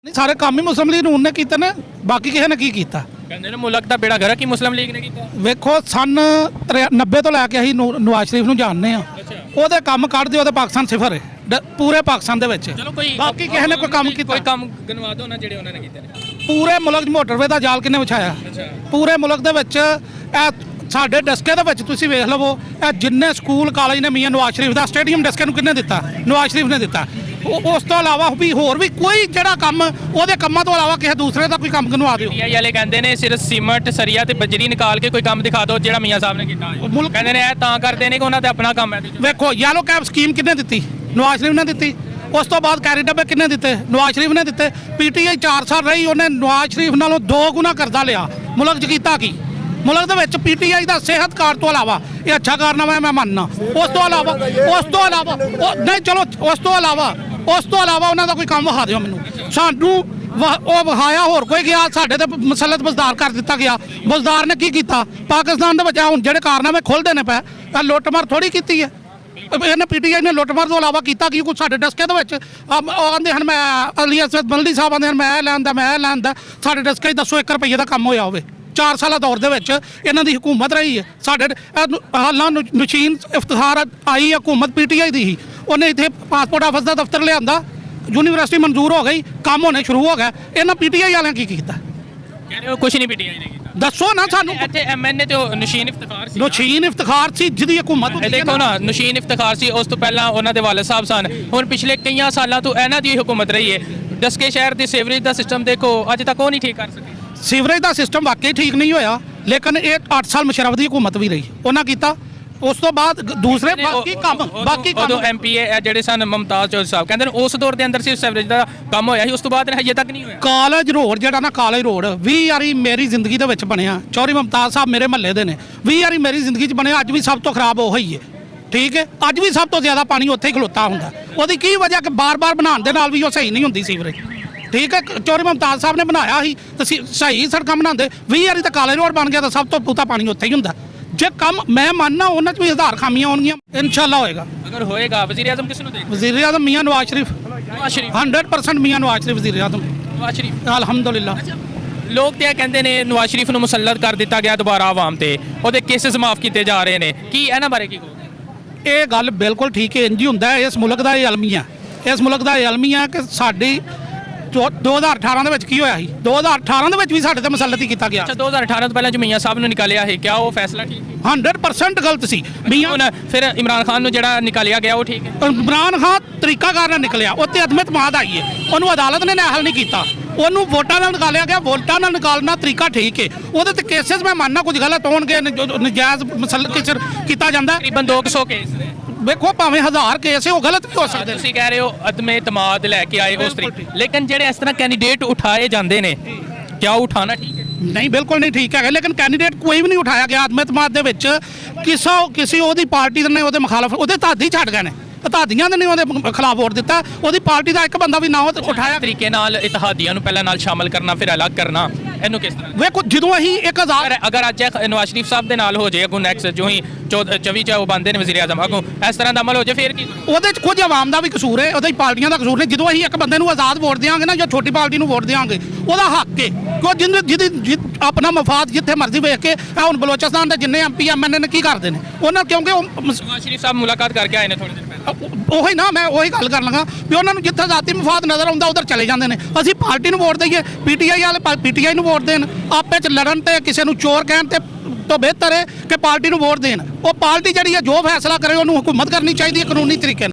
नहीं सारे काम ही मुस्लिम लीग ने कीते ने, बाकी किसी ने की कीता। ਕਹਿੰਦੇ ਨੇ ਮੁਲਕ ਦਾ ਬੇੜਾ ਗਰਕ ਹੀ ਮੁਸਲਿਮ ਲੀਗ ਨੇ ਕੀਤਾ। ਵੇਖੋ ਸਨ 90 ਤੋਂ ਲੈ ਕੇ ਅਸੀਂ ਨਵਾਜ਼ ਸ਼ਰੀਫ ਨੂੰ ਜਾਣਦੇ ਆ, ਉਹਦੇ ਕੰਮ ਕੱਢਦੇ ਉਹਦੇ ਪਾਕਿਸਤਾਨ ਸਿਫਰ ਹੈ ਪੂਰੇ ਪਾਕਿਸਤਾਨ ਦੇ ਵਿੱਚ। ਚਲੋ ਕੋਈ ਬਾਕੀ ਕਿਸੇ ਨੇ ਕੋਈ ਕੰਮ ਕੀਤਾ, ਕੋਈ ਕੰਮ ਗਨਵਾ ਦਿਓ ਨਾ ਜਿਹੜੇ ਉਹਨਾਂ ਨੇ ਕੀਤੇ ਨੇ। ਪੂਰੇ ਮੁਲਕ 'ਚ ਮੋਟਰਵੇ ਦਾ ਜਾਲ ਕਿੰਨੇ ਵਿਛਾਇਆ? ਪੂਰੇ ਮੁਲਕ ਦੇ ਵਿੱਚ ਇਹ ਸਾਡੇ ਡਸਕੇ ਦੇ ਵਿੱਚ ਤੁਸੀਂ ਵੇਖ ਲਵੋ, ਇਹ ਜਿੰਨੇ ਸਕੂਲ ਕਾਲਜ ਨੇ ਮੀਆਂ ਨਵਾਜ਼ ਸ਼ਰੀਫ ਦਾ ਸਟੇਡੀਅਮ ਡਸਕੇ ਨੂੰ ਕਿੰਨੇ ਦਿੱਤਾ? ਨਵਾਜ਼ ਸ਼ਰੀਫ ਨੇ ਦਿੱਤਾ। ਉਸ ਤੋਂ ਇਲਾਵਾ ਵੀ ਹੋਰ ਵੀ ਕੋਈ ਜਿਹੜਾ ਕੰਮ ਉਹਦੇ ਕੰਮਾਂ ਤੋਂ ਇਲਾਵਾ ਕਿਸੇ ਦੂਸਰੇ ਦਾ ਕੋਈ ਕੰਮ ਗਨਵਾ ਦਿਓ। ਪੀਆਈ ਵਾਲੇ ਕਹਿੰਦੇ ਨੇ ਸਿਰਫ ਸੀਮੈਂਟ ਸਰੀਆ ਤੇ ਬਜਰੀ ਨਿਕਾਲ ਕੇ ਕੋਈ ਕੰਮ ਦਿਖਾ ਦਿਓ ਜਿਹੜਾ ਮੀਆਂ ਸਾਹਿਬ ਨੇ ਕੀਤਾ। ਕਹਿੰਦੇ ਨੇ ਇਹ ਤਾਂ ਕਰਦੇ ਨੇ ਕਿ ਉਹਨਾਂ ਦਾ ਆਪਣਾ ਕੰਮ ਹੈ। ਵੇਖੋ ਯੈਲੋ ਕੈਬ ਸਕੀਮ ਕਿੰਨੇ ਦਿੱਤੀ? ਨਵਾਜ਼ ਸ਼ਰੀਫ ਨੇ ਦਿੱਤੀ। ਉਸ ਤੋਂ ਬਾਅਦ ਕੈਰੀ ਡੱਬੇ ਕਿੰਨੇ ਦਿੱਤੇ? ਨਵਾਜ਼ ਸ਼ਰੀਫ ਨੇ ਦਿੱਤੇ। ਪੀਟੀਆਈ 4 ਸਾਲ ਰਹੀ, ਉਹਨੇ ਨਵਾਜ਼ ਸ਼ਰੀਫ ਨਾਲੋਂ 2 ਗੁਣਾ ਕਰਜ਼ਾ ਲਿਆ। ਮੁਲਕ 'ਚ ਕੀਤਾ ਕੀ? ਮੁਲਕ ਦੇ ਵਿੱਚ ਪੀਟੀਆਈ ਦਾ ਸਿਹਤ ਕਾਰਡ ਤੋਂ ਇਲਾਵਾ ਇਹ ਅੱਛਾ ਕਾਰਨਾਮਾ ਹੈ, ਮੈਂ ਮੰਨਣਾ। ਉਸ ਤੋਂ ਇਲਾਵਾ ਨਹੀਂ ਚਲੋ ਉਸ ਤੋਂ ਇਲਾਵਾ ਉਹਨਾਂ ਦਾ ਕੋਈ ਕੰਮ ਵਿਖਾ ਦਿਓ ਮੈਨੂੰ। ਸਾਨੂੰ ਉਹ ਵਿਖਾਇਆ, ਹੋਰ ਕੋਈ ਗਿਆ? ਸਾਡੇ ਤੇ ਮਸਲਤ ਬਜ਼ਦਾਰ ਕਰ ਦਿੱਤਾ ਗਿਆ। ਬਜ਼ਦਾਰ ਨੇ ਕੀ ਕੀਤਾ? ਪਾਕਿਸਤਾਨ ਦੇ ਵਿੱਚ ਹੁਣ ਜਿਹੜੇ ਕਾਰਨਾਮੇ ਖੁੱਲ੍ਹਦੇ ਨੇ ਪਏ, ਇਹ ਲੁੱਟਮਾਰ ਥੋੜੀ ਕੀਤੀ ਹੈ। ਇਹਨੇ ਪੀਟੀਆਈ ਨੇ ਲੁੱਟਮਾਰ ਤੋਂ ਇਲਾਵਾ ਕੀਤਾ ਕੀ ਕੁਝ? ਸਾਡੇ ਡਸਕੇ ਦੇ ਵਿੱਚ ਆਉਂਦੇ ਹਨ, ਮੈਂ ਅਲੀ ਅਸਦ ਮਲਦੀ ਸਾਹਿਬ ਆਉਂਦੇ ਹਨ, ਮੈਂ ਇਹ ਲੈਂਦਾ ਸਾਡੇ ਡਸਕੇ 'ਚ ਦੱਸੋ 1 ਰੁਪਈਏ ਦਾ ਕੰਮ ਹੋਇਆ ਹੋਵੇ? 4 ਸਾਲਾਂ ਦੌਰ ਦੇ ਵਿੱਚ ਇਹਨਾਂ ਦੀ ਹੁਕੂਮਤ ਰਹੀ ਹੈ। ਸਾਡੇ ਹਾਲਾਂ ਨਸ਼ੀਨ ਇਫਤਿਖਾਰ ਆਈ ਹੁਕੂਮਤ ਪੀਟੀਆਈ ਦੀ ਹੀ, ਉਹਨੇ ਇੱਥੇ ਪਾਸਪੋਰਟ ਆਫਿਸ ਦਾ ਦਫ਼ਤਰ ਲਿਆਂਦਾ, ਯੂਨੀਵਰਸਿਟੀ ਮਨਜ਼ੂਰ ਹੋ ਗਈ, ਕੰਮ ਹੋਣੇ ਸ਼ੁਰੂ ਹੋ ਗਏ। ਇਹਨਾਂ ਪੀਟੀਆਈ ਵਾਲਿਆਂ ਕੀ ਕੀਤਾ? ਕਹਿੰਦੇ ਉਹ ਕੁਝ ਨਹੀਂ ਪੀਟੀਆਈ ਨੇ ਕੀਤਾ। ਦੱਸੋ ਨਾ ਸਾਨੂੰ। ਇੱਥੇ ਐਮਐਨਏ ਤੇ ਨਸ਼ੀਨ ਇਫਤਿਖਾਰ ਸੀ। ਨਸ਼ੀਨ ਇਫਤਿਖਾਰ ਸੀ ਜਿਹਦੀ ਹੁਕੂਮਤ ਹੁੰਦੀ ਹੈ। ਦੇਖੋ ਨਾ, ਨਸ਼ੀਨ ਇਫਤਿਖਾਰ ਸੀ, ਉਸ ਤੋਂ ਪਹਿਲਾਂ ਉਹਨਾਂ ਦੇ ਵਾਲਦ ਸਾਹਿਬ ਸਨ। ਹੁਣ ਪਿਛਲੇ ਕਈਆਂ ਸਾਲਾਂ ਤੋਂ ਇਹਨਾਂ ਦੀ ਹੁਕੂਮਤ ਰਹੀ ਹੈ। ਡਸਕੇ ਸ਼ਹਿਰ ਦੀ ਸੀਵਰੇਜ ਦਾ ਸਿਸਟਮ ਦੇਖੋ, ਅੱਜ ਤੱਕ ਉਹ ਨਹੀਂ ਠੀਕ ਕਰ ਸਕੇ। ਸੀਵਰੇਜ ਦਾ ਸਿਸਟਮ ਵਾਕਈ ਠੀਕ ਨਹੀਂ ਹੋਇਆ, ਲੇਕਿਨ ਇਹ 8 ਸਾਲ ਮੁਸ਼ਰਫ ਦੀ ਹੁਕੂਮਤ ਵੀ ਰਹੀ, ਉਹਨਾਂ ਕੀਤਾ। ਉਸ ਤੋਂ ਬਾਅਦ ਦੂਸਰੇ ਬਾਕੀ ਉਦੋਂ ਐਮਪੀਏ ਜਿਹੜੇ ਸਨ ਮੁਮਤਾਜ਼ ਚੌਧਰੀ ਸਾਹਿਬ, ਕਹਿੰਦੇ ਨੇ ਉਸ ਦੌਰ ਦੇ ਅੰਦਰ ਸਿਰਫ ਸੀਵਰੇਜ ਦਾ ਕੰਮ ਹੋਇਆ ਸੀ, ਉਸ ਤੋਂ ਬਾਅਦ ਹਜੇ ਤੱਕ ਨਹੀਂ ਹੋਇਆ। ਕਾਲਜ ਰੋਡ ਜਿਹੜਾ ਨਾ, ਕਾਲਜ ਰੋਡ 20 ਵਾਰੀ ਮੇਰੀ ਜ਼ਿੰਦਗੀ ਦੇ ਵਿੱਚ ਬਣਿਆ। ਚੌਧਰੀ ਮੁਮਤਾਜ਼ ਸਾਹਿਬ ਮੇਰੇ ਮਹੱਲੇ ਦੇ ਨੇ, 20 ਵਾਰੀ ਮੇਰੀ ਜ਼ਿੰਦਗੀ 'ਚ ਬਣਿਆ। ਅੱਜ ਵੀ ਸਭ ਤੋਂ ਖਰਾਬ ਉਹ ਹੀ ਹੈ, ਠੀਕ ਹੈ। ਅੱਜ ਵੀ ਸਭ ਤੋਂ ਜ਼ਿਆਦਾ ਪਾਣੀ ਉੱਥੇ ਹੀ ਖਲੋਤਾ ਹੁੰਦਾ। ਉਹਦੀ ਕੀ ਵਜ੍ਹਾ ਕਿ ਬਾਰ-ਬਾਰ ਬਣਾਉਣ ਦੇ ਨਾਲ ਵੀ ਉਹ ਸਹੀ ਨਹੀਂ ਹੁੰਦੀ ਸੀਵਰੇਜ, ਠੀਕ ਹੈ। ਚੌਧਰੀ ਮੁਮਤਾਜ਼ ਸਾਹਿਬ ਨੇ ਬਣਾਇਆ ਸੀ ਤਾਂ ਸਹੀ ਸੜਕਾਂ ਬਣਾਉਂਦੇ। 20 ਵਾਰੀ ਤਾਂ ਕਾਲਜ ਰੋਡ ਬਣ ਗਿਆ ਤਾਂ ਸਭ ਤੋਂ ਬਹੁਤਾ ਪਾਣੀ ਉੱਥੇ ਹੀ ਹੁੰਦਾ। ਜੇ ਕੰਮ ਮੈਂ ਮੰਨਣਾ ਉਹਨਾਂ 'ਚ ਵੀ 1000 ਖਾਮੀਆਂ ਹੋਣਗੀਆਂ, ਇਨਸ਼ਾਅੱਲਾ ਹੋਏਗਾ। ਅਗਰ ਹੋਏਗਾ ਵਜ਼ੀਰ ਆਜ਼ਮ ਕਿਸ ਨੂੰ ਦੇਖਦੇ? ਵਜ਼ੀਰ ਆਜ਼ਮ ਮੀਆਂ ਨਵਾਜ਼ ਸ਼ਰੀਫ, 100% ਮੀਆਂ ਨਵਾਜ਼ ਸ਼ਰੀਫ ਵਜ਼ੀਰ ਆਜ਼ਮ। ਨਵਾਜ਼ ਸ਼ਰੀਫ ਅਲਹਮਦੁਲਿਲਾ। ਲੋਕ ਤੇ ਇਹ ਕਹਿੰਦੇ ਨੇ ਨਵਾਜ਼ ਸ਼ਰੀਫ ਨੂੰ ਮੁਸੱਲਤ ਕਰ ਦਿੱਤਾ ਗਿਆ ਦੁਬਾਰਾ ਆਵਾਮ ਤੇ, ਉਹਦੇ ਕੇਸਿਸ ਮਾਫ ਕੀਤੇ ਜਾ ਰਹੇ ਨੇ। ਕੀ ਇਹਨਾਂ ਬਾਰੇ ਕੀ ਕਹੋਗੇ? ਇਹ ਗੱਲ ਬਿਲਕੁਲ ਠੀਕ ਹੈ, ਇੰਝ ਹੀ ਹੁੰਦਾ। ਇਸ ਮੁਲਕ ਦਾ ਇਹ ਅਲਮੀਆ, ਇਸ ਮੁਲਕ ਦਾ ਇਹ ਅਲਮੀਆ ਕਿ ਸਾਡੀ 2018 ਦੇ ਵਿੱਚ ਕੀ ਹੋਇਆ ਸੀ? 2018 ਦੇ ਵਿੱਚ ਵੀ ਸਾਡੇ ਤੇ ਮੁਸੱਲਤ ਹੀ ਕੀਤਾ ਗਿਆ। ਅੱਛਾ, 2018 ਤੋਂ ਪਹਿਲਾਂ ਜੋ ਮੀਆਂ ਸਾਹਿਬ ਨੂੰ ਨਿਕਾਲਿਆ ਹੈ, ਕਿਆ ਉਹ ਫੈਸਲਾ ਠੀਕ ਸੀ? 100% ਗਲਤ ਸੀ। ਮੀਆਂ ਫਿਰ ਇਮਰਾਨ ਖਾਨ ਨੂੰ ਜਿਹੜਾ ਨਿਕਾਲਿਆ ਗਿਆ ਉਹ ਠੀਕ ਹੈ? ਇਮਰਾਨ ਖਾਨ ਤਰੀਕਾਕਾਰ ਨਾਲ ਨਿਕਲਿਆ, ਉੱਤੇ ਅਦਮਤ ਮਾਦ ਆਈ ਹੈ। ਉਹਨੂੰ ਅਦਾਲਤ ਨੇ ਨਾਹਲ ਨਹੀਂ ਕੀਤਾ, ਉਹਨੂੰ ਵੋਟਾਂ ਨਾਲ ਨਿਕਾਲਿਆ ਗਿਆ। ਵੋਟਾਂ ਨਾਲ ਨਿਕਾਲਣਾ ਤਰੀਕਾ ਠੀਕ ਹੈ, ਉਹਦੇ ਤੇ ਕੇਸਿਸ ਮੈਂ ਮੰਨਣਾ ਕੁਝ ਗਲਤ ਹੋਣਗੇ, ਨਜਾਇਜ਼ ਮੁਸੱਲਤ ਕੀਤਾ ਜਾਂਦਾ। ਤਕਰੀਬਨ 200 ਕੇਸ ਨੇ। ਵੇਖੋ ਭਾਵੇਂ 1000 ਕੇਸ ਹੈ, ਉਹ ਗਲਤ ਵੀ ਹੋ ਸਕਦੇ। ਤੁਸੀਂ ਕਹਿ ਰਹੇ ਹੋ ਅਦਮੇ ਇਤਮਾਦ ਲੈ ਕੇ ਆਏ ਉਸ ਤਰੀਕੇ, ਲੇਕਿਨ ਜਿਹੜੇ ਇਸ ਤਰ੍ਹਾਂ ਕੈਂਡੀਡੇਟ ਉਠਾਏ ਜਾਂਦੇ ਨੇ, ਕਿਆ ਉਹ ਉਠਾਣਾ ਠੀਕ ਹੈ? ਨਹੀਂ, ਬਿਲਕੁਲ ਨਹੀਂ ਠੀਕ ਹੈਗਾ। ਲੇਕਿਨ ਕੈਂਡੀਡੇਟ ਕੋਈ ਵੀ ਨਹੀਂ ਉਠਾਇਆ ਗਿਆ ਆਦਮਤਮਾਦ ਦੇ ਵਿੱਚ। ਕਿਸੇ ਉਹਦੀ ਪਾਰਟੀ ਦੇ ਨੇ ਉਹਦੇ ਮੁਖਾਲਫ, ਉਹਦੇ ਧਾਦੀ ਛੱਡ ਗਏ ਨੇ, ਧਾਦੀਆਂ ਦੇ ਨੇ ਉਹਦੇ ਖਿਲਾਫ ਵੋਟ ਦਿੱਤਾ। ਉਹਦੀ ਪਾਰਟੀ ਦਾ ਇੱਕ ਬੰਦਾ ਵੀ ਨਾ ਉਠਾਇਆ। ਤਰੀਕੇ ਨਾਲ ਇਤਿਹਾਦੀਆਂ ਨੂੰ ਪਹਿਲਾਂ ਨਾਲ ਸ਼ਾਮਲ ਕਰਨਾ, ਫਿਰ ਅਲੱਗ ਕਰਨਾ, ਇਹਨੂੰ ਕਿਸ ਤਰ੍ਹਾਂ? ਵੇਖੋ ਜਦੋਂ ਅਸੀਂ 1000 ਅਗਰ ਅੱਜ ਨਵਾਜ਼ ਸ਼ਰੀਫ ਸਾਹਿਬ ਦੇ ਨਾਲ ਹੋ ਜਾਏ ਅੱਗੋਂ ਨੈਕਸਟ ਜੋ ਹੀ 24 ਚ ਉਹ ਬੰਦੇ ਨੇ ਵਜ਼ੀਰ ਆਜ਼ਮ, ਅੱਗੋਂ ਇਸ ਤਰ੍ਹਾਂ ਦਾ ਅਮਲ ਹੋ ਜਾਏ, ਫਿਰ ਕੀ? ਉਹਦੇ 'ਚ ਕੁਝ ਆਵਾਮ ਦਾ ਵੀ ਕਸੂਰ ਹੈ, ਉਹਦੇ ਪਾਰਟੀਆਂ ਦਾ ਕਸੂਰ ਨਹੀਂ। ਜਦੋਂ ਅਸੀਂ ਇੱਕ ਬੰਦੇ ਨੂੰ ਆਜ਼ਾਦ ਵੋਟ ਦੇਵਾਂਗੇ ਨਾ, ਜਾਂ ਛੋਟੀ ਪਾਰਟੀ ਨੂੰ ਵੋਟ ਦੇਵਾਂਗੇ, ਉਹਦਾ ਹੱਕ ਹੈ। ਕਿਉਂ ਜਿਹਦੀ ਆਪਣਾ ਮਫਾਦ ਜਿੱਥੇ ਮਰਜ਼ੀ ਵੇਖ ਕੇ ਹੁਣ ਬਲੋਚਿਸਤਾਨ ਦੇ ਜਿੰਨੇ ਐਮਪੀ ਐਮਐਨਏ ਨੇ ਕੀ ਕਰਦੇ ਨੇ ਉਹਨਾਂ, ਕਿਉਂਕਿ ਉਹ ਨਵਾਜ਼ ਸ਼ਰੀਫ ਸਾਹਿਬ ਮੁਲਾਕਾਤ ਕਰਕੇ ਆਏ ਨੇ ਥੋੜੇ ਦਿਨ ਪਹਿਲਾਂ। ਉਹੀ ਨਾ, ਮੈਂ ਉਹੀ ਗੱਲ ਕਰਨ ਲੱਗਾ ਵੀ ਉਹਨਾਂ ਨੂੰ ਜਿੱਥੇ ਜ਼ਾਤੀ ਮਫਾਦ ਨਜ਼ਰ ਆਉਂਦਾ ਉਧਰ ਚਲੇ ਜਾਂਦੇ ਨੇ। ਅਸੀਂ ਪਾਰਟੀ ਨੂੰ ਵੋਟ ਦਈਏ, ਪੀਟੀਆਈ ਵਾਲੇ ਪੀਟੀਆਈ ਨੂੰ ਵੋਟ ਦੇਣ। ਆਪੇ 'ਚ ਲੜਨ ਤੇ ਕਿਸੇ ਨੂੰ ਚੋਰ ਕਹਿਣ ਤੇ ਤੋਂ ਬਿਹਤਰ ਹੈ ਕਿ ਪਾਰਟੀ ਨੂੰ ਵੋਟ ਦੇਣ। ਉਹ ਪਾਰਟੀ ਜਿਹੜੀ ਹੈ ਜੋ ਫੈਸਲਾ ਕਰੇ ਉਹਨੂੰ ਹੁਕੂਮਤ ਕਰਨੀ ਚਾਹੀਦੀ ਹੈ ਕਾਨੂੰਨੀ ਤਰੀਕੇ ਨਾਲ।